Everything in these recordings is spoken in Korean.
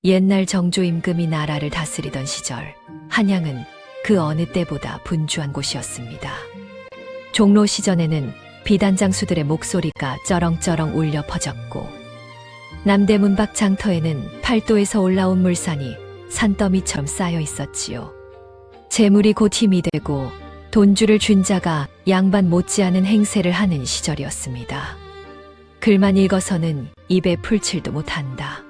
옛날 정조 임금이 나라를 다스리던 시절 한양은 그 어느 때보다 분주한 곳이었습니다. 종로 시전에는 비단장수들의 목소리가 쩌렁쩌렁 울려 퍼졌고 남대문 밖 장터에는 팔도에서 올라온 물산이 산더미처럼 쌓여 있었지요. 재물이 곧 힘이 되고 돈줄을 쥔 자가 양반 못지않은 행세를 하는 시절이었습니다. 글만 읽어서는 입에 풀칠도 못한다.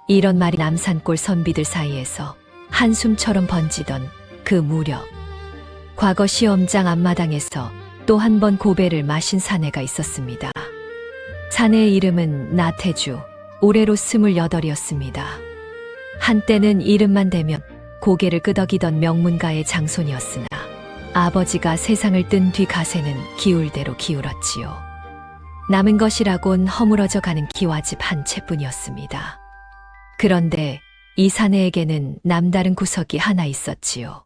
이런 말이 남산골 선비들 사이에서 한숨처럼 번지던 그 무렵, 과거 시험장 앞마당에서 또 한 번 고배를 마신 사내가 있었습니다. 사내의 이름은 나태주, 올해로 28이었습니다. 한때는 이름만 대면 고개를 끄덕이던 명문가의 장손이었으나 아버지가 세상을 뜬 뒤 가세는 기울대로 기울었지요. 남은 것이라곤 허물어져 가는 기와집 한 채뿐이었습니다. 그런데 이 사내에게는 남다른 구석이 하나 있었지요.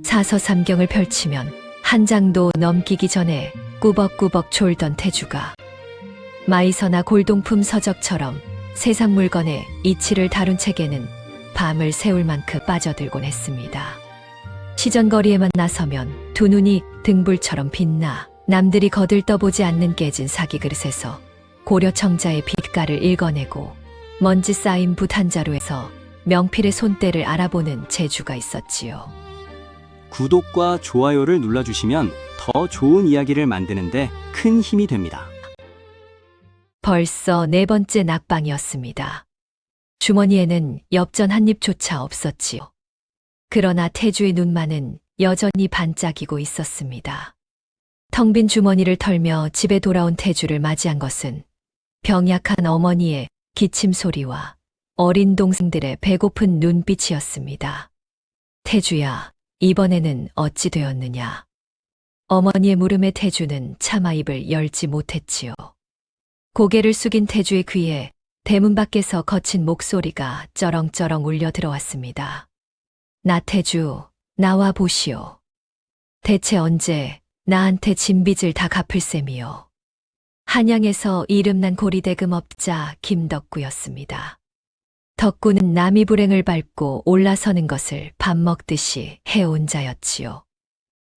사서삼경을 펼치면 한 장도 넘기기 전에 꾸벅꾸벅 졸던 태주가 마이서나 골동품 서적처럼 세상 물건의 이치를 다룬 책에는 밤을 새울 만큼 빠져들곤 했습니다. 시전거리에만 나서면 두 눈이 등불처럼 빛나 남들이 거들떠보지 않는 깨진 사기 그릇에서 고려청자의 빛깔을 읽어내고 먼지 쌓인 붓 한 자루에서 명필의 손때를 알아보는 재주가 있었지요. 구독과 좋아요를 눌러주시면 더 좋은 이야기를 만드는데 큰 힘이 됩니다. 벌써 4번째 낙방이었습니다. 주머니에는 엽전 한 입조차 없었지요. 그러나 태주의 눈만은 여전히 반짝이고 있었습니다. 텅 빈 주머니를 털며 집에 돌아온 태주를 맞이한 것은 병약한 어머니의 기침 소리와 어린 동생들의 배고픈 눈빛이었습니다. 태주야, 이번에는 어찌 되었느냐? 어머니의 물음에 태주는 차마 입을 열지 못했지요. 고개를 숙인 태주의 귀에 대문 밖에서 거친 목소리가 쩌렁쩌렁 울려 들어왔습니다. 나태주, 나와 보시오. 대체 언제 나한테 진 빚을 다 갚을 셈이요. 한양에서 이름난 고리대금업자 김덕구였습니다. 덕구는 남이 불행을 밟고 올라서는 것을 밥 먹듯이 해온 자였지요.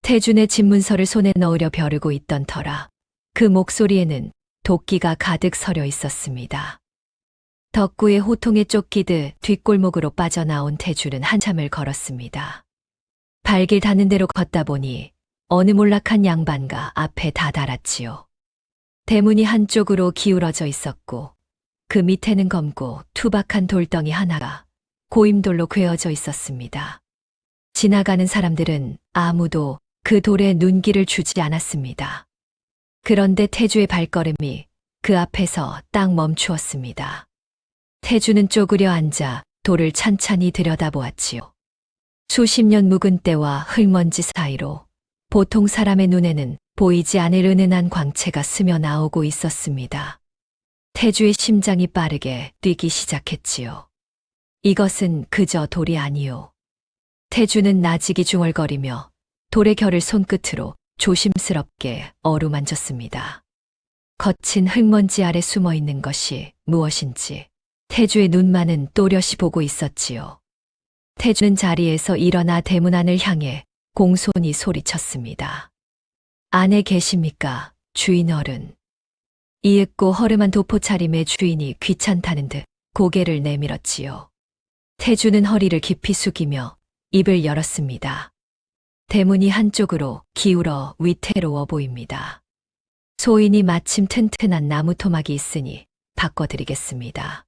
태준의 집문서를 손에 넣으려 벼르고 있던 터라 그 목소리에는 도끼가 가득 서려 있었습니다. 덕구의 호통에 쫓기듯 뒷골목으로 빠져나온 태준은 한참을 걸었습니다. 발길 닿는 대로 걷다 보니 어느 몰락한 양반가 앞에 다다랐지요. 대문이 한쪽으로 기울어져 있었고 그 밑에는 검고 투박한 돌덩이 하나가 고임돌로 괴어져 있었습니다. 지나가는 사람들은 아무도 그 돌에 눈길을 주지 않았습니다. 그런데 태주의 발걸음이 그 앞에서 딱 멈추었습니다. 태주는 쪼그려 앉아 돌을 찬찬히 들여다보았지요. 수십 년 묵은 때와 흙먼지 사이로 보통 사람의 눈에는 보이지 않을 은은한 광채가 스며 나오고 있었습니다. 태주의 심장이 빠르게 뛰기 시작했지요. 이것은 그저 돌이 아니요. 태주는 나직이 중얼거리며 돌의 결을 손끝으로 조심스럽게 어루만졌습니다. 거친 흙먼지 아래 숨어 있는 것이 무엇인지 태주의 눈만은 또렷이 보고 있었지요. 태주는 자리에서 일어나 대문 안을 향해 공손히 소리쳤습니다. 안에 계십니까, 주인 어른? 이윽고 허름한 도포 차림의 주인이 귀찮다는 듯 고개를 내밀었지요. 태주는 허리를 깊이 숙이며 입을 열었습니다. 대문이 한쪽으로 기울어 위태로워 보입니다. 소인이 마침 튼튼한 나무 토막이 있으니 바꿔드리겠습니다.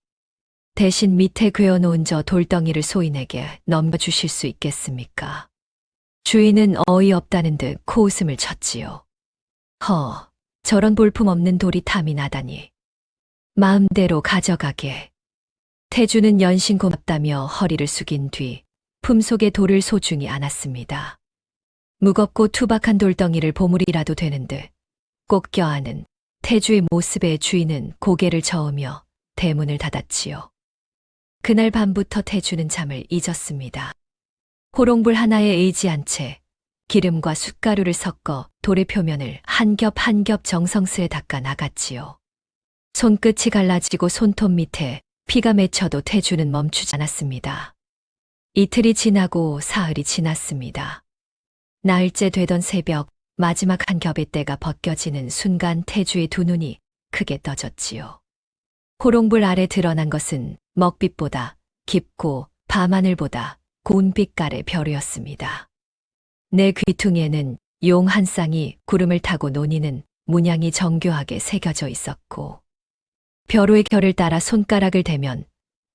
대신 밑에 괴어놓은 저 돌덩이를 소인에게 넘겨주실 수 있겠습니까? 주인은 어이없다는 듯 코웃음을 쳤지요. 저런 볼품없는 돌이 탐이 나다니. 마음대로 가져가게. 태주는 연신 고맙다며 허리를 숙인 뒤 품속에 돌을 소중히 안았습니다. 무겁고 투박한 돌덩이를 보물이라도 되는 듯 꼭 껴안은 태주의 모습에 주인은 고개를 저으며 대문을 닫았지요. 그날 밤부터 태주는 잠을 잊었습니다. 호롱불 하나에 의지한 채 기름과 숯가루를 섞어 돌의 표면을 한 겹 한 겹 정성스레 닦아 나갔지요. 손끝이 갈라지고 손톱 밑에 피가 맺혀도 태주는 멈추지 않았습니다. 이틀이 지나고 사흘이 지났습니다. 나흘째 되던 새벽, 마지막 한 겹의 때가 벗겨지는 순간 태주의 두 눈이 크게 떠졌지요. 호롱불 아래 드러난 것은 먹빛보다 깊고 밤하늘보다 고운 빛깔의 별이었습니다. 내 귀퉁이에는 용 한 쌍이 구름을 타고 노니는 문양이 정교하게 새겨져 있었고, 벼루의 결을 따라 손가락을 대면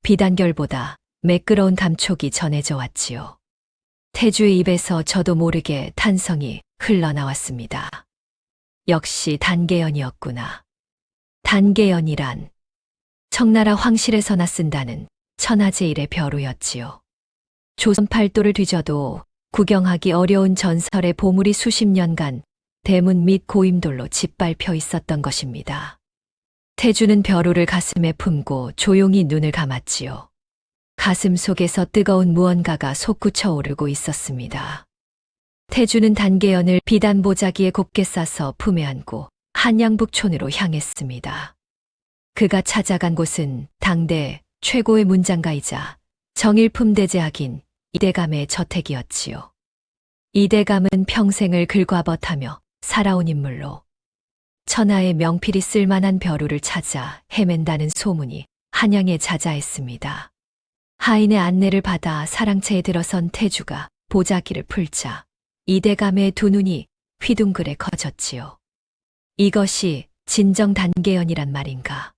비단결보다 매끄러운 감촉이 전해져 왔지요. 태주의 입에서 저도 모르게 탄성이 흘러나왔습니다. 역시 단계연이었구나. 단계연이란 청나라 황실에서나 쓴다는 천하제일의 벼루였지요. 조선 팔도를 뒤져도 구경하기 어려운 전설의 보물이 수십 년간 대문 및 고임돌로 짓밟혀 있었던 것입니다. 태주는 벼루를 가슴에 품고 조용히 눈을 감았지요. 가슴 속에서 뜨거운 무언가가 솟구쳐 오르고 있었습니다. 태주는 단계연을 비단 보자기에 곱게 싸서 품에 안고 한양북촌으로 향했습니다. 그가 찾아간 곳은 당대 최고의 문장가이자 정일품 대제학인 이대감의 저택이었지요. 이대감은 평생을 글과벗하며 살아온 인물로 천하의 명필이 쓸만한 벼루를 찾아 헤맨다는 소문이 한양에 자자했습니다. 하인의 안내를 받아 사랑채에 들어선 태주가 보자기를 풀자 이대감의 두 눈이 휘둥그레 커졌지요. 이것이 진정 단계연이란 말인가.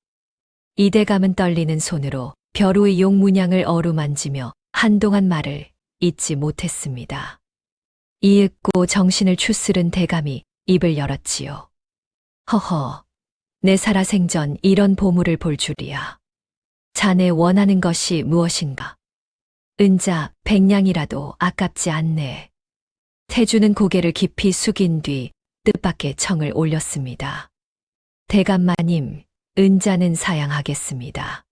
이대감은 떨리는 손으로 벼루의 용 문양을 어루만지며 한동안 말을 잇지 못했습니다. 이윽고 정신을 추스른 대감이 입을 열었지요. 허허, 내 살아생전 이런 보물을 볼 줄이야. 자네 원하는 것이 무엇인가? 은자 100냥이라도 아깝지 않네. 태주는 고개를 깊이 숙인 뒤 뜻밖의 청을 올렸습니다. 대감마님, 은자는 사양하겠습니다.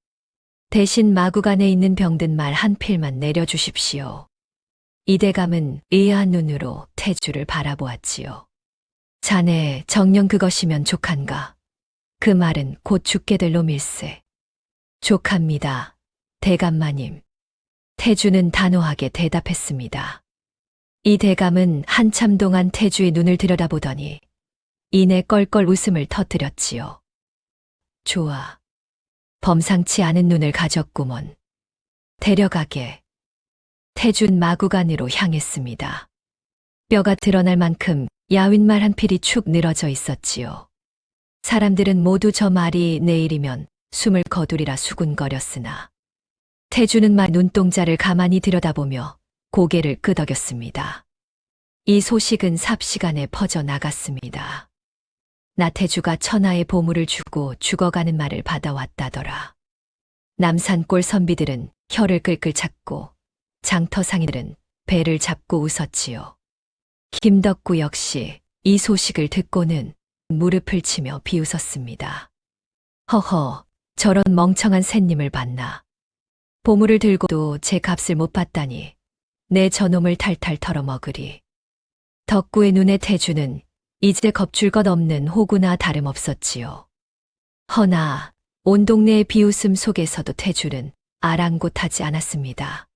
대신 마구간에 있는 병든 말 한 필만 내려주십시오. 이대감은 의아한 눈으로 태주를 바라보았지요. 자네 정녕 그것이면 족한가? 그 말은 곧 죽게 될 놈일세. 족합니다. 대감마님. 태주는 단호하게 대답했습니다. 이 대감은 한참 동안 태주의 눈을 들여다보더니 이내 껄껄 웃음을 터뜨렸지요. 좋아. 범상치 않은 눈을 가졌구먼. 데려가게. 태준 마구간으로 향했습니다. 뼈가 드러날 만큼 야윈 말 한 필이 축 늘어져 있었지요. 사람들은 모두 저 말이 내일이면 숨을 거두리라 수군거렸으나 태주는 말 눈동자를 가만히 들여다보며 고개를 끄덕였습니다. 이 소식은 삽시간에 퍼져나갔습니다. 나태주가 천하의 보물을 주고 죽어가는 말을 받아왔다더라. 남산골 선비들은 혀를 끌끌 찾고 장터상인들은 배를 잡고 웃었지요. 김덕구 역시 이 소식을 듣고는 무릎을 치며 비웃었습니다. 허허, 저런 멍청한 샌님을 봤나. 보물을 들고도 제 값을 못 받다니 내 저놈을 탈탈 털어먹으리. 덕구의 눈에 태주는 이제 겁줄 것 없는 호구나 다름없었지요. 허나 온 동네의 비웃음 속에서도 태주는 아랑곳하지 않았습니다.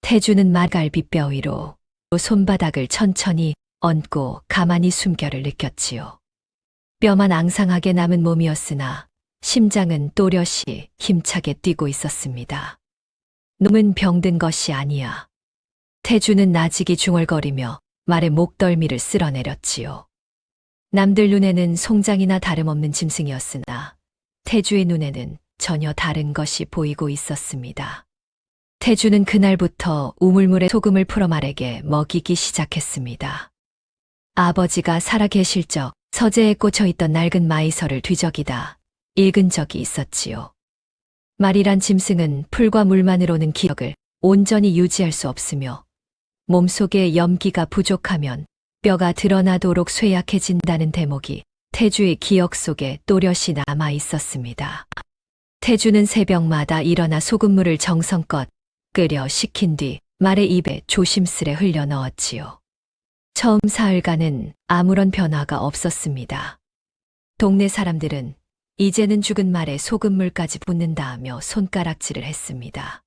태주는 마갈비뼈 위로 손바닥을 천천히 얹고 가만히 숨결을 느꼈지요. 뼈만 앙상하게 남은 몸이었으나 심장은 또렷이 힘차게 뛰고 있었습니다. 놈은 병든 것이 아니야. 태주는 나직이 중얼거리며 말의 목덜미를 쓸어내렸지요. 남들 눈에는 송장이나 다름없는 짐승이었으나 태주의 눈에는 전혀 다른 것이 보이고 있었습니다. 태주는 그날부터 우물물에 소금을 풀어 말에게 먹이기 시작했습니다. 아버지가 살아계실 적 서재에 꽂혀있던 낡은 마이서를 뒤적이다 읽은 적이 있었지요. 말이란 짐승은 풀과 물만으로는 기억을 온전히 유지할 수 없으며 몸속에 염기가 부족하면 뼈가 드러나도록 쇠약해진다는 대목이 태주의 기억 속에 또렷이 남아 있었습니다. 태주는 새벽마다 일어나 소금물을 정성껏 끓여 식힌 뒤 말의 입에 조심스레 흘려 넣었지요. 처음 사흘간은 아무런 변화가 없었습니다. 동네 사람들은 이제는 죽은 말에 소금물까지 붓는다 하며 손가락질을 했습니다.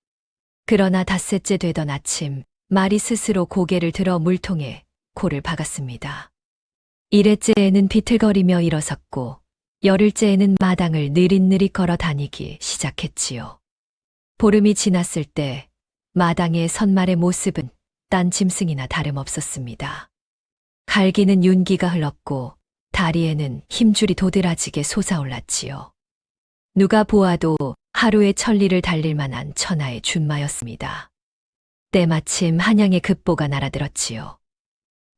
그러나 닷새째 되던 아침, 말이 스스로 고개를 들어 물통에 코를 박았습니다. 일회째에는 비틀거리며 일어섰고, 열흘째에는 마당을 느릿느릿 걸어 다니기 시작했지요. 보름이 지났을 때 마당의 선말의 모습은 딴 짐승이나 다름없었습니다. 갈기는 윤기가 흘렀고 다리에는 힘줄이 도드라지게 솟아올랐지요. 누가 보아도 하루의 천리를 달릴 만한 천하의 준마였습니다. 때마침 한양의 급보가 날아들었지요.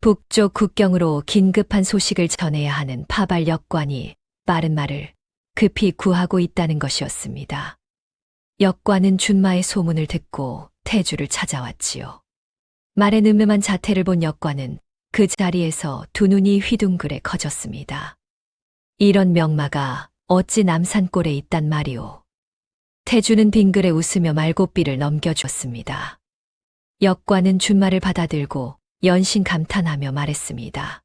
북쪽 국경으로 긴급한 소식을 전해야 하는 파발 역관이 빠른 말을 급히 구하고 있다는 것이었습니다. 역관은 준마의 소문을 듣고 태주를 찾아왔지요. 말의 늠름한 자태를 본 역관은 그 자리에서 두 눈이 휘둥그레 커졌습니다. 이런 명마가 어찌 남산골에 있단 말이오. 태주는 빙그레 웃으며 말고삐를 넘겨주었습니다. 역관은 준마를 받아들고 연신 감탄하며 말했습니다.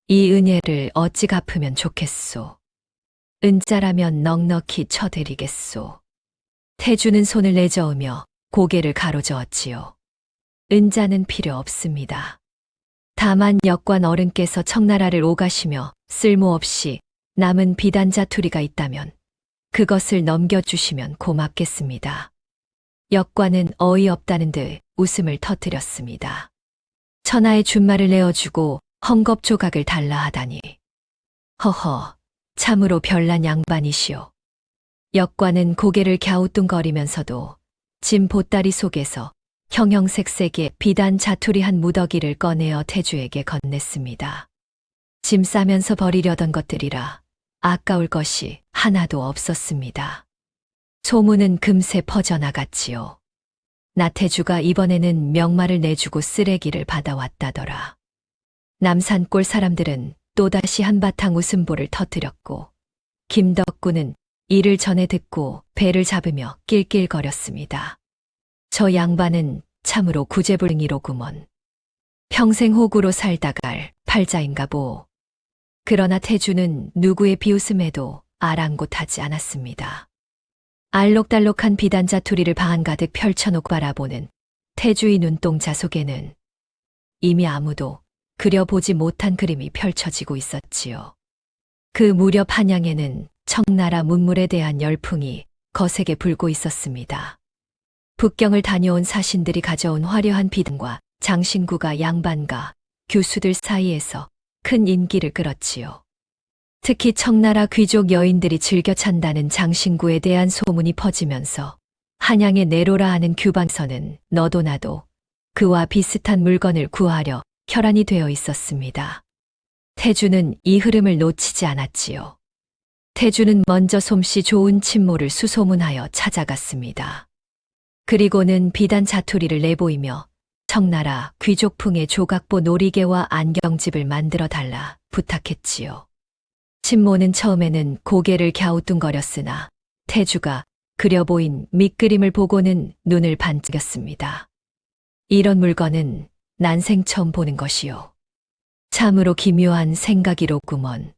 이 은혜를 어찌 갚으면 좋겠소. 은자라면 넉넉히 쳐드리겠소. 태주는 손을 내저으며 고개를 가로저었지요. 은자는 필요 없습니다. 다만 역관 어른께서 청나라를 오가시며 쓸모없이 남은 비단자투리가 있다면 그것을 넘겨주시면 고맙겠습니다. 역관은 어이없다는 듯 웃음을 터뜨렸습니다. 천하의 준말을 내어주고 헝겊 조각을 달라 하다니. 허허, 참으로 별난 양반이시오. 역관은 고개를 갸우뚱거리면서도 짐 보따리 속에서 형형색색의 비단 자투리 한 무더기를 꺼내어 태주에게 건넸습니다. 짐 싸면서 버리려던 것들이라 아까울 것이 하나도 없었습니다. 소문은 금세 퍼져나갔지요. 나태주가 이번에는 명마를 내주고 쓰레기를 받아왔다더라. 남산골 사람들은 또다시 한바탕 웃음보를 터뜨렸고 김덕구는 이를 전에 듣고 배를 잡으며 낄낄거렸습니다. 저 양반은 참으로 구제불능이로구먼. 평생 호구로 살다갈 팔자인가 보. 그러나 태주는 누구의 비웃음에도 아랑곳하지 않았습니다. 알록달록한 비단자투리를 방 한가득 펼쳐놓고 바라보는 태주의 눈동자 속에는 이미 아무도 그려보지 못한 그림이 펼쳐지고 있었지요. 그 무렵 한양에는 청나라 문물에 대한 열풍이 거세게 불고 있었습니다. 북경을 다녀온 사신들이 가져온 화려한 비단과 장신구가 양반과 교수들 사이에서 큰 인기를 끌었지요. 특히 청나라 귀족 여인들이 즐겨 찬다는 장신구에 대한 소문이 퍼지면서 한양의 내로라 하는 규방서는 너도 나도 그와 비슷한 물건을 구하려 혈안이 되어 있었습니다. 태주는 이 흐름을 놓치지 않았지요. 태주는 먼저 솜씨 좋은 친모를 수소문하여 찾아갔습니다. 그리고는 비단 자투리를 내보이며 청나라 귀족풍의 조각보 놀이개와 안경집을 만들어 달라 부탁했지요. 친모는 처음에는 고개를 갸우뚱거렸으나 태주가 그려 보인 밑그림을 보고는 눈을 반짝였습니다. 이런 물건은 난생 처음 보는 것이요. 참으로 기묘한 생각이로구먼.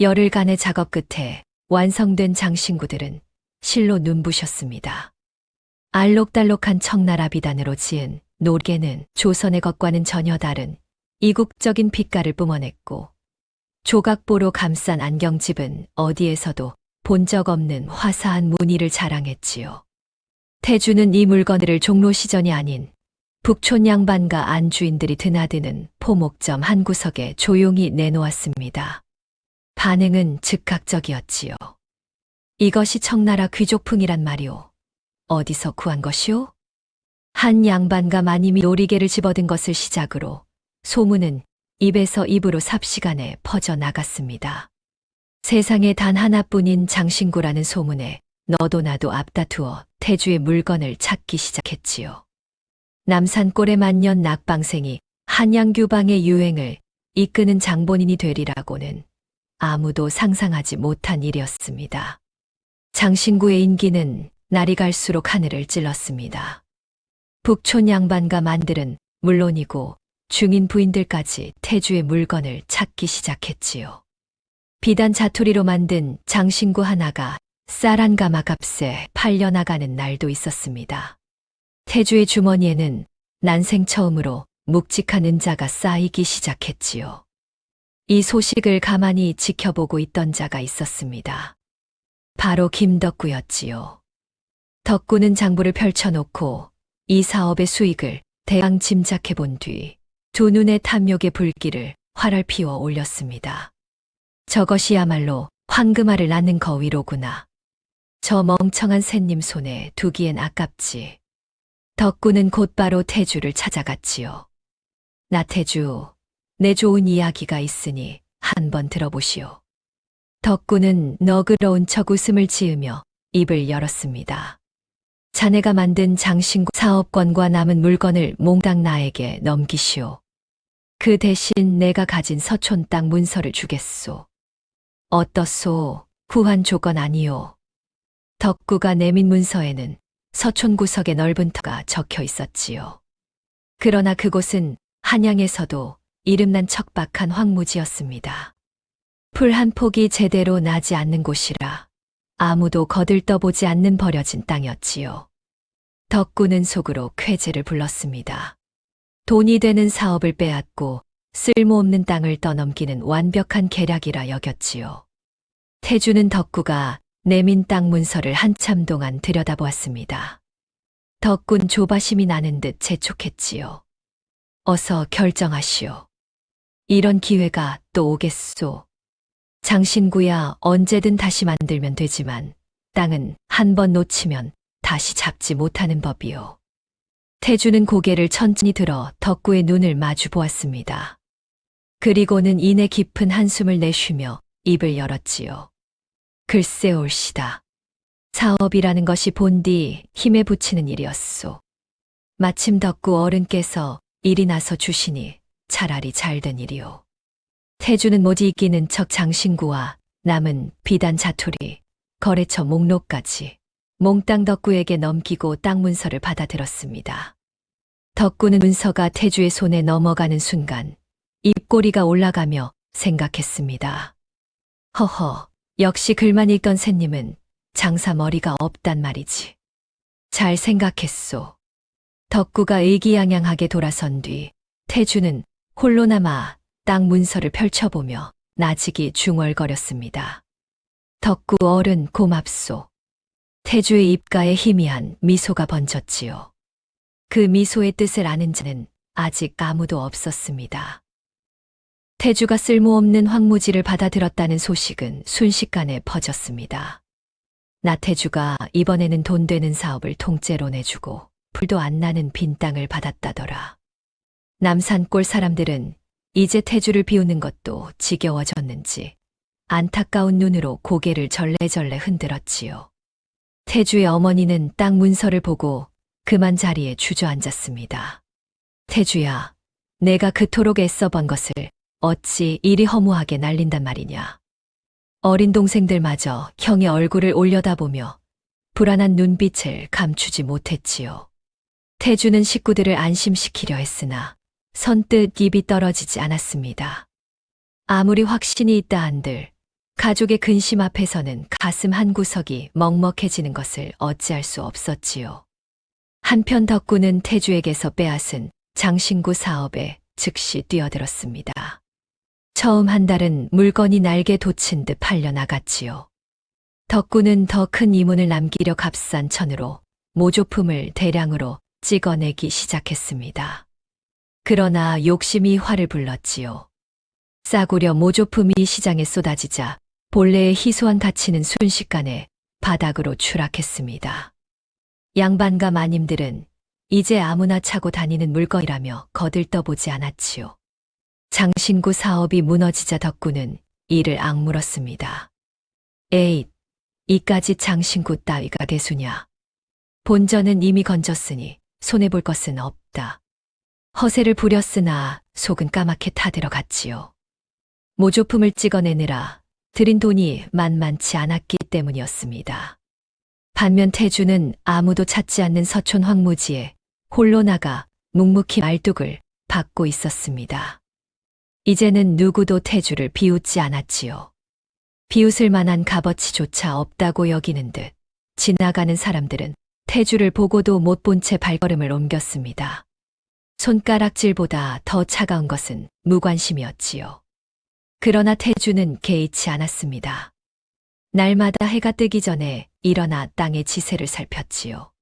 열흘간의 작업 끝에 완성된 장신구들은 실로 눈부셨습니다. 알록달록한 청나라 비단으로 지은 놀개는 조선의 것과는 전혀 다른 이국적인 빛깔을 뿜어냈고 조각보로 감싼 안경집은 어디에서도 본 적 없는 화사한 무늬를 자랑했지요. 태주는 이 물건들을 종로시전이 아닌 북촌 양반과 안주인들이 드나드는 포목점 한 구석에 조용히 내놓았습니다. 반응은 즉각적이었지요. 이것이 청나라 귀족풍이란 말이오. 어디서 구한 것이오? 한 양반과 마님이 놀이개를 집어든 것을 시작으로 소문은 입에서 입으로 삽시간에 퍼져나갔습니다. 세상에 단 하나뿐인 장신구라는 소문에 너도 나도 앞다투어 태주의 물건을 찾기 시작했지요. 남산골의 만년 낙방생이 한양규방의 유행을 이끄는 장본인이 되리라고는 아무도 상상하지 못한 일이었습니다. 장신구의 인기는 날이 갈수록 하늘을 찔렀습니다. 북촌 양반과 만들은 물론이고 중인 부인들까지 태주의 물건을 찾기 시작했지요. 비단 자투리로 만든 장신구 하나가 쌀 한 가마 값에 팔려나가는 날도 있었습니다. 태주의 주머니에는 난생 처음으로 묵직한 은자가 쌓이기 시작했지요. 이 소식을 가만히 지켜보고 있던 자가 있었습니다. 바로 김덕구였지요. 덕구는 장부를 펼쳐놓고 이 사업의 수익을 대강 짐작해 본 뒤 두 눈의 탐욕의 불길을 활활 피워 올렸습니다. 저것이야말로 황금알을 낳는 거위로구나. 저 멍청한 샌님 손에 두기엔 아깝지. 덕구는 곧바로 태주를 찾아갔지요. 나태주, 내 좋은 이야기가 있으니 한번 들어보시오. 덕구는 너그러운 척 웃음을 지으며 입을 열었습니다. 자네가 만든 장신구 사업권과 남은 물건을 몽땅 나에게 넘기시오. 그 대신 내가 가진 서촌 땅 문서를 주겠소. 어떻소? 구한 조건 아니오. 덕구가 내민 문서에는 서촌 구석의 넓은 터가 적혀 있었지요. 그러나 그곳은 한양에서도 이름난 척박한 황무지였습니다. 풀 한 폭이 제대로 나지 않는 곳이라 아무도 거들떠보지 않는 버려진 땅이었지요. 덕구는 속으로 쾌재를 불렀습니다. 돈이 되는 사업을 빼앗고 쓸모없는 땅을 떠넘기는 완벽한 계략이라 여겼지요. 태주는 덕구가 내민 땅 문서를 한참 동안 들여다보았습니다. 덕군 조바심이 나는 듯 재촉했지요. 어서 결정하시오. 이런 기회가 또 오겠소. 장신구야 언제든 다시 만들면 되지만 땅은 한 번 놓치면 다시 잡지 못하는 법이요. 태주는 고개를 천천히 들어 덕구의 눈을 마주 보았습니다. 그리고는 이내 깊은 한숨을 내쉬며 입을 열었지요. 글쎄 옳시다. 사업이라는 것이 본디 힘에 부치는 일이었소. 마침 덕구 어른께서 일이 나서 주시니 차라리 잘된 일이오. 태주는 모지 이기는 척 장신구와 남은 비단 자투리, 거래처 목록까지 몽땅 덕구에게 넘기고 땅 문서를 받아들었습니다. 덕구는 문서가 태주의 손에 넘어가는 순간 입꼬리가 올라가며 생각했습니다. 허허, 역시 글만 읽던 샌님은 장사 머리가 없단 말이지. 잘 생각했소. 덕구가 의기양양하게 돌아선 뒤 태주는 홀로 남아 땅 문서를 펼쳐보며 나직이 중얼거렸습니다. 덕구 어른 고맙소. 태주의 입가에 희미한 미소가 번졌지요. 그 미소의 뜻을 아는 자는 아직 아무도 없었습니다. 태주가 쓸모없는 황무지를 받아들었다는 소식은 순식간에 퍼졌습니다. 나태주가 이번에는 돈 되는 사업을 통째로 내주고 풀도 안 나는 빈 땅을 받았다더라. 남산골 사람들은 이제 태주를 비우는 것도 지겨워졌는지 안타까운 눈으로 고개를 절레절레 흔들었지요. 태주의 어머니는 땅 문서를 보고 그만 자리에 주저앉았습니다. 태주야, 내가 그토록 애써본 것을 어찌 이리 허무하게 날린단 말이냐. 어린 동생들마저 형의 얼굴을 올려다보며 불안한 눈빛을 감추지 못했지요. 태주는 식구들을 안심시키려 했으나 선뜻 입이 떨어지지 않았습니다. 아무리 확신이 있다 한들 가족의 근심 앞에서는 가슴 한구석이 먹먹해지는 것을 어찌할 수 없었지요. 한편 덕구는 태주에게서 빼앗은 장신구 사업에 즉시 뛰어들었습니다. 처음 한 달은 물건이 날개 돋친 듯 팔려나갔지요. 덕구는 더 큰 이문을 남기려 값싼 천으로 모조품을 대량으로 찍어내기 시작했습니다. 그러나 욕심이 화를 불렀지요. 싸구려 모조품이 시장에 쏟아지자 본래의 희소한 가치는 순식간에 바닥으로 추락했습니다. 양반과 마님들은 이제 아무나 차고 다니는 물건이라며 거들떠보지 않았지요. 장신구 사업이 무너지자 덕구는 이를 악물었습니다. 에잇, 이까지 장신구 따위가 대수냐. 본전은 이미 건졌으니 손해볼 것은 없다. 허세를 부렸으나 속은 까맣게 타들어갔지요. 모조품을 찍어내느라 들인 돈이 만만치 않았기 때문이었습니다. 반면 태주는 아무도 찾지 않는 서촌 황무지에 홀로 나가 묵묵히 말뚝을 받고 있었습니다. 이제는 누구도 태주를 비웃지 않았지요. 비웃을 만한 값어치조차 없다고 여기는 듯 지나가는 사람들은 태주를 보고도 못 본 채 발걸음을 옮겼습니다. 손가락질보다 더 차가운 것은 무관심이었지요. 그러나 태주는 개의치 않았습니다. 날마다 해가 뜨기 전에 일어나 땅의 지세를 살폈지요.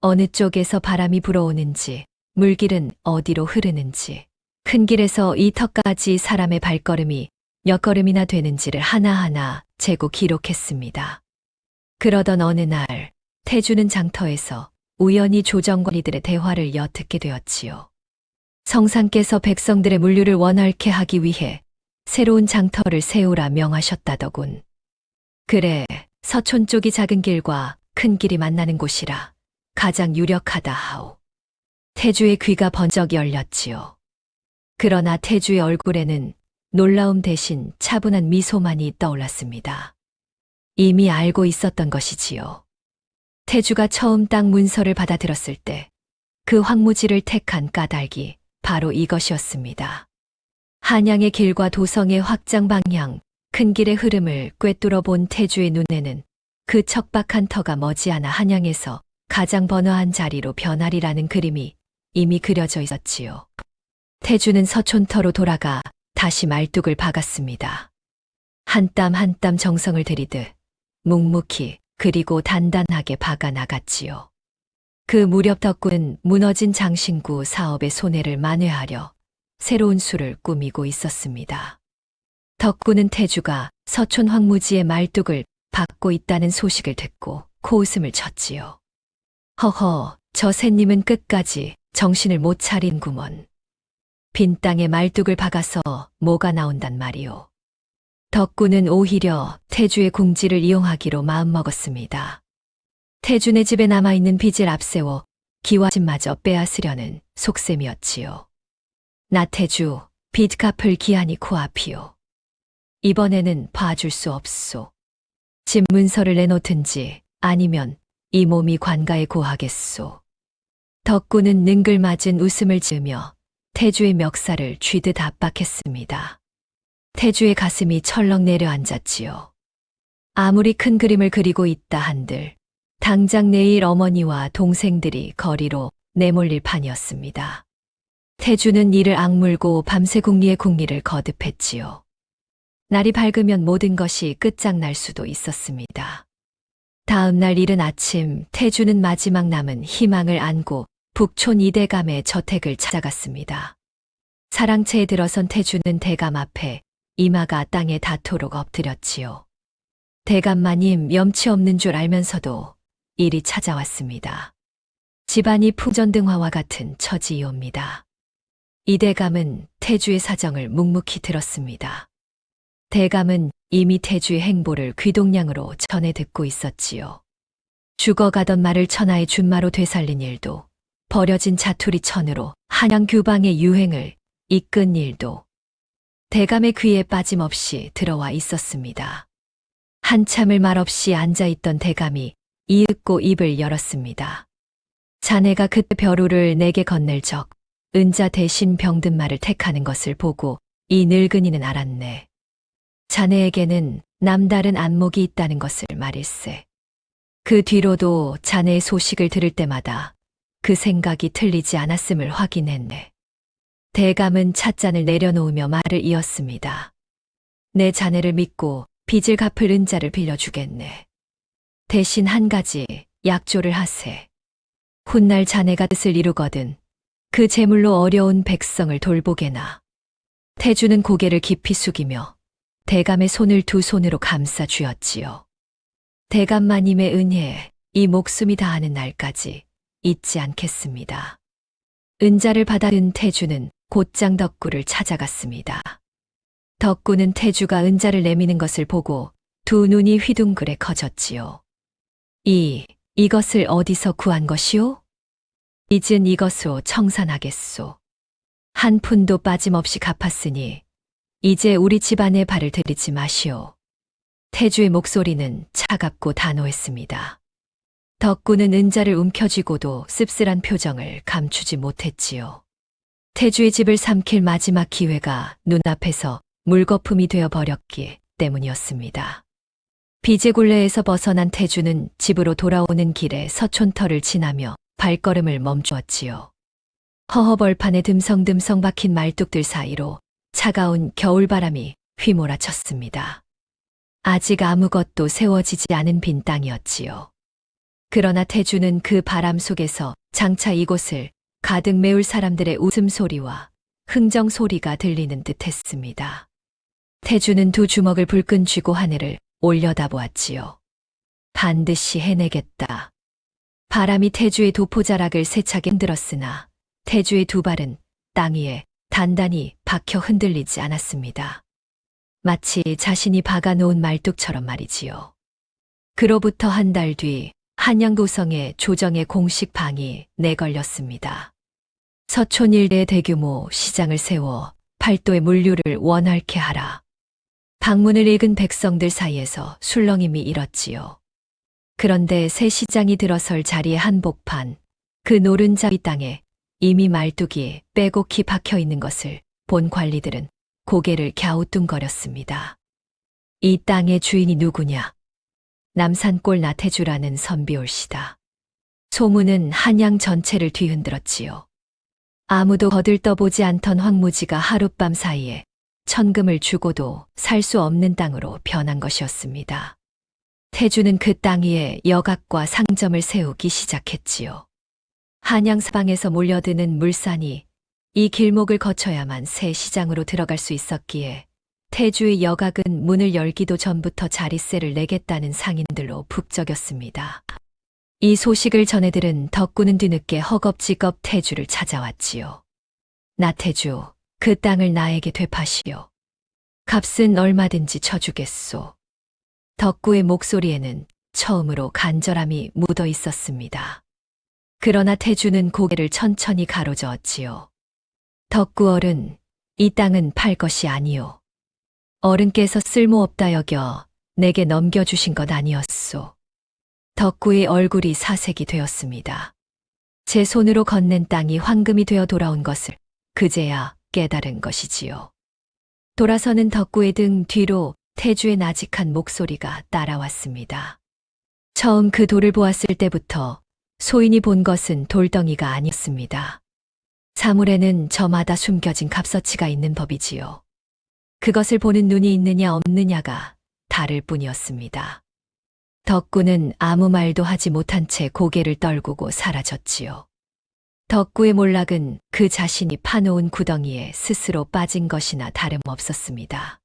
어느 쪽에서 바람이 불어오는지, 물길은 어디로 흐르는지, 큰 길에서 이 턱까지 사람의 발걸음이 몇 걸음이나 되는지를 하나하나 재고 기록했습니다. 그러던 어느 날, 태주는 장터에서 우연히 조정관리들의 대화를 엿듣게 되었지요. 성상께서 백성들의 물류를 원활케 하기 위해 새로운 장터를 세우라 명하셨다더군. 그래, 서촌 쪽이 작은 길과 큰 길이 만나는 곳이라 가장 유력하다 하오. 태주의 귀가 번쩍 열렸지요. 그러나 태주의 얼굴에는 놀라움 대신 차분한 미소만이 떠올랐습니다. 이미 알고 있었던 것이지요. 태주가 처음 땅 문서를 받아들었을 때 그 황무지를 택한 까닭이 바로 이것이었습니다. 한양의 길과 도성의 확장 방향, 큰 길의 흐름을 꿰뚫어 본 태주의 눈에는 그 척박한 터가 머지않아 한양에서 가장 번화한 자리로 변하리라는 그림이 이미 그려져 있었지요. 태주는 서촌터로 돌아가 다시 말뚝을 박았습니다. 한 땀 한 땀 정성을 들이듯 묵묵히 그리고 단단하게 박아 나갔지요. 그 무렵 덕구는 무너진 장신구 사업의 손해를 만회하려 새로운 수를 꾸미고 있었습니다. 덕구는 태주가 서촌 황무지의 말뚝을 박고 있다는 소식을 듣고 코웃음을 쳤지요. 허허, 저 샌님은 끝까지 정신을 못 차린구먼. 빈 땅에 말뚝을 박아서 뭐가 나온단 말이오. 덕구는 오히려 태주의 궁지를 이용하기로 마음먹었습니다. 태주네 집에 남아있는 빚을 앞세워 기와집마저 빼앗으려는 속셈이었지요. 나태주, 빚 갚을 기한이 코앞이오. 이번에는 봐줄 수 없소. 집 문서를 내놓든지 아니면 이 몸이 관가에 고하겠소. 덕구는 능글맞은 웃음을 지으며 태주의 멱살을 쥐듯 압박했습니다. 태주의 가슴이 철렁 내려앉았지요. 아무리 큰 그림을 그리고 있다 한들 당장 내일 어머니와 동생들이 거리로 내몰릴 판이었습니다. 태주는 이를 악물고 밤새 궁리의 궁리를 거듭했지요. 날이 밝으면 모든 것이 끝장날 수도 있었습니다. 다음 날 이른 아침 태주는 마지막 남은 희망을 안고 북촌 이대감의 저택을 찾아갔습니다. 사랑채에 들어선 태주는 대감 앞에 이마가 땅에 닿도록 엎드렸지요. 대감마님 염치 없는 줄 알면서도 일이 찾아왔습니다. 집안이 풍전등화와 같은 처지이옵니다. 이대감은 태주의 사정을 묵묵히 들었습니다. 대감은 이미 태주의 행보를 귀동냥으로 전해 듣고 있었지요. 죽어가던 말을 천하의 준마로 되살린 일도, 버려진 자투리 천으로 한양 규방의 유행을 이끈 일도 대감의 귀에 빠짐없이 들어와 있었습니다. 한참을 말없이 앉아있던 대감이 이윽고 입을 열었습니다. 자네가 그때 벼루를 내게 건넬 적 은자 대신 병든 말을 택하는 것을 보고 이 늙은이는 알았네. 자네에게는 남다른 안목이 있다는 것을 말일세. 그 뒤로도 자네의 소식을 들을 때마다 그 생각이 틀리지 않았음을 확인했네. 대감은 찻잔을 내려놓으며 말을 이었습니다. 내 자네를 믿고 빚을 갚을 은자를 빌려주겠네. 대신 한 가지 약조를 하세. 훗날 자네가 뜻을 이루거든 그 재물로 어려운 백성을 돌보게나. 태주는 고개를 깊이 숙이며 대감의 손을 두 손으로 감싸 쥐었지요. 대감마님의 은혜에 이 목숨이 다하는 날까지 잊지 않겠습니다. 은자를 받아든 태주는 곧장 덕구를 찾아갔습니다. 덕구는 태주가 은자를 내미는 것을 보고 두 눈이 휘둥그레 커졌지요. 이것을 어디서 구한 것이오? 빚은 이것으로 청산하겠소. 한 푼도 빠짐없이 갚았으니 이제 우리 집안에 발을 들이지 마시오. 태주의 목소리는 차갑고 단호했습니다. 덕구는 은자를 움켜쥐고도 씁쓸한 표정을 감추지 못했지요. 태주의 집을 삼킬 마지막 기회가 눈앞에서 물거품이 되어 버렸기에 때문이었습니다. 비제굴레에서 벗어난 태주는 집으로 돌아오는 길에 서촌터를 지나며 발걸음을 멈추었지요. 허허벌판에 듬성듬성 박힌 말뚝들 사이로 차가운 겨울바람이 휘몰아쳤습니다. 아직 아무것도 세워지지 않은 빈 땅이었지요. 그러나 태주는 그 바람 속에서 장차 이곳을 가득 메울 사람들의 웃음소리와 흥정소리가 들리는 듯 했습니다. 태주는 두 주먹을 불끈 쥐고 하늘을 올려다보았지요. 반드시 해내겠다. 바람이 태주의 도포자락을 세차게 흔들었으나 태주의 두 발은 땅 위에 단단히 박혀 흔들리지 않았습니다. 마치 자신이 박아놓은 말뚝처럼 말이지요. 그로부터 한 달 뒤 한양도성에 조정의 공식 방이 내걸렸습니다. 서촌 일대에 대규모 시장을 세워 팔도의 물류를 원활케 하라. 방문을 읽은 백성들 사이에서 술렁임이 일었지요. 그런데 새 시장이 들어설 자리의 한복판, 그 노른자 위 땅에 이미 말뚝이 빼곡히 박혀 있는 것을 본 관리들은 고개를 갸우뚱거렸습니다. 이 땅의 주인이 누구냐? 남산골 나태주라는 선비올시다. 소문은 한양 전체를 뒤흔들었지요. 아무도 거들떠보지 않던 황무지가 하룻밤 사이에 천금을 주고도 살 수 없는 땅으로 변한 것이었습니다. 태주는 그 땅 위에 여각과 상점을 세우기 시작했지요. 한양 사방에서 몰려드는 물산이 이 길목을 거쳐야만 새 시장으로 들어갈 수 있었기에 태주의 여각은 문을 열기도 전부터 자릿세를 내겠다는 상인들로 북적였습니다. 이 소식을 전해들은 덕구는 뒤늦게 허겁지겁 태주를 찾아왔지요. 나태주, 그 땅을 나에게 되파시오. 값은 얼마든지 쳐주겠소. 덕구의 목소리에는 처음으로 간절함이 묻어 있었습니다. 그러나 태주는 고개를 천천히 가로저었지요. 덕구 어른, 이 땅은 팔 것이 아니오. 어른께서 쓸모없다 여겨 내게 넘겨주신 것 아니었소. 덕구의 얼굴이 사색이 되었습니다. 제 손으로 건넨 땅이 황금이 되어 돌아온 것을 그제야 깨달은 것이지요. 돌아서는 덕구의 등 뒤로 태주의 나직한 목소리가 따라왔습니다. 처음 그 돌을 보았을 때부터 소인이 본 것은 돌덩이가 아니었습니다. 사물에는 저마다 숨겨진 값어치가 있는 법이지요. 그것을 보는 눈이 있느냐 없느냐가 다를 뿐이었습니다. 덕구는 아무 말도 하지 못한 채 고개를 떨구고 사라졌지요. 덕구의 몰락은 그 자신이 파놓은 구덩이에 스스로 빠진 것이나 다름없었습니다.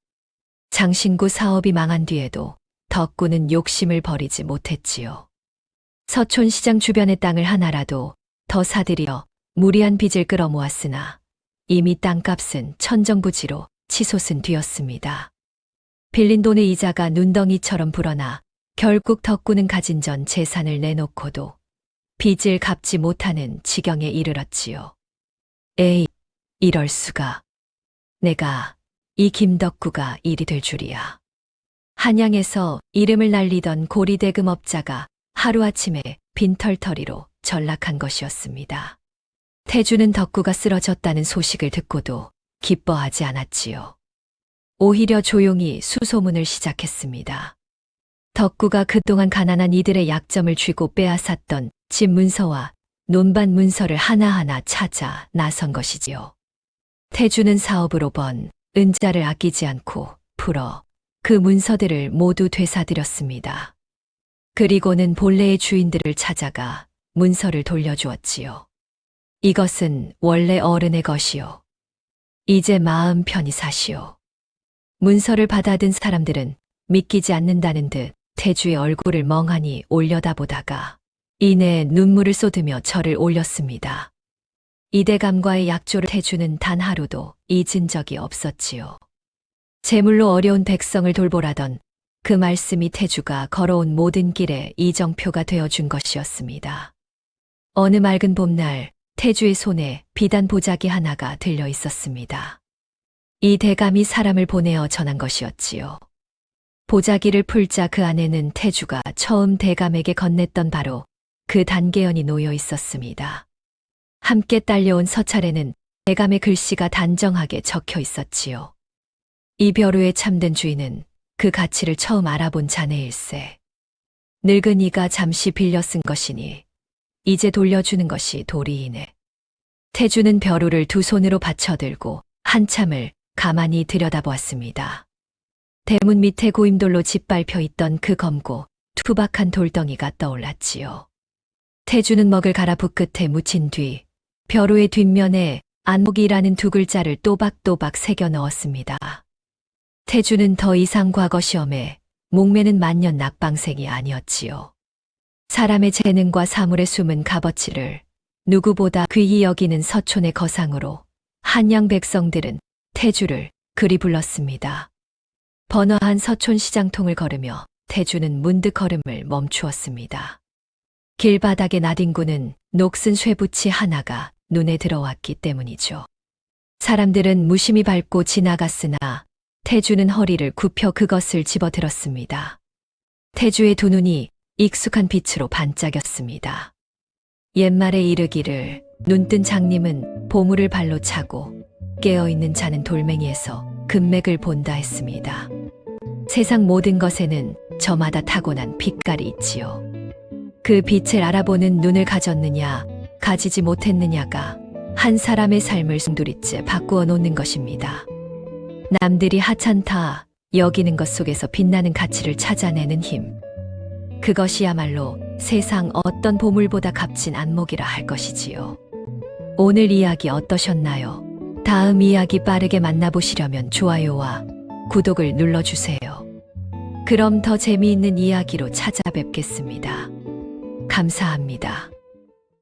장신구 사업이 망한 뒤에도 덕구는 욕심을 버리지 못했지요. 서촌시장 주변의 땅을 하나라도 더 사들여 무리한 빚을 끌어모았으나 이미 땅값은 천정부지로 치솟은 뒤였습니다. 빌린 돈의 이자가 눈덩이처럼 불어나 결국 덕구는 가진 전 재산을 내놓고도 빚을 갚지 못하는 지경에 이르렀지요. 에이, 이럴 수가. 내가 이 김덕구가 일이 될 줄이야. 한양에서 이름을 날리던 고리대금업자가 하루아침에 빈털터리로 전락한 것이었습니다. 태주는 덕구가 쓰러졌다는 소식을 듣고도 기뻐하지 않았지요. 오히려 조용히 수소문을 시작했습니다. 덕구가 그동안 가난한 이들의 약점을 쥐고 빼앗았던 집 문서와 논밭 문서를 하나하나 찾아 나선 것이지요. 태주는 사업으로 번 은자를 아끼지 않고 풀어 그 문서들을 모두 되사들였습니다. 그리고는 본래의 주인들을 찾아가 문서를 돌려주었지요. 이것은 원래 어른의 것이요. 이제 마음 편히 사시오. 문서를 받아든 사람들은 믿기지 않는다는 듯 태주의 얼굴을 멍하니 올려다보다가 이내 눈물을 쏟으며 절을 올렸습니다. 이대감과의 약조를 태주는 단 하루도 잊은 적이 없었지요. 재물로 어려운 백성을 돌보라던 그 말씀이 태주가 걸어온 모든 길에 이정표가 되어준 것이었습니다. 어느 맑은 봄날 태주의 손에 비단 보자기 하나가 들려 있었습니다. 이 대감이 사람을 보내어 전한 것이었지요. 보자기를 풀자 그 안에는 태주가 처음 대감에게 건넸던 바로 그 단계연이 놓여 있었습니다. 함께 딸려온 서찰에는 대감의 글씨가 단정하게 적혀 있었지요. 이 벼루의 참된 주인은 그 가치를 처음 알아본 자네일세. 늙은이가 잠시 빌려 쓴 것이니 이제 돌려주는 것이 도리이네. 태주는 벼루를 두 손으로 받쳐들고 한참을 가만히 들여다보았습니다. 대문 밑에 고임돌로 짓밟혀 있던 그 검고 투박한 돌덩이가 떠올랐지요. 태주는 먹을 갈아 붓끝에 묻힌 뒤 벼루의 뒷면에 안목이라는 두 글자를 또박또박 새겨 넣었습니다. 태주는 더 이상 과거 시험에 목매는 만년 낙방생이 아니었지요. 사람의 재능과 사물의 숨은 값어치를 누구보다 귀히 여기는 서촌의 거상으로 한양 백성들은 태주를 그리 불렀습니다. 번화한 서촌 시장통을 걸으며 태주는 문득 걸음을 멈추었습니다. 길바닥에 나뒹구는 녹슨 쇠붙이 하나가 눈에 들어왔기 때문이죠. 사람들은 무심히 밟고 지나갔으나 태주는 허리를 굽혀 그것을 집어들었습니다. 태주의 두 눈이 익숙한 빛으로 반짝였습니다. 옛말에 이르기를 눈뜬 장님은 보물을 발로 차고 깨어있는 자는 돌멩이에서 금맥을 본다 했습니다. 세상 모든 것에는 저마다 타고난 빛깔이 있지요. 그 빛을 알아보는 눈을 가졌느냐 가지지 못했느냐가 한 사람의 삶을 숭두리째 바꾸어 놓는 것입니다. 남들이 하찮다 여기는 것 속에서 빛나는 가치를 찾아내는 힘. 그것이야말로 세상 어떤 보물보다 값진 안목이라 할 것이지요. 오늘 이야기 어떠셨나요? 다음 이야기 빠르게 만나보시려면 좋아요와 구독을 눌러주세요. 그럼 더 재미있는 이야기로 찾아뵙겠습니다. 감사합니다.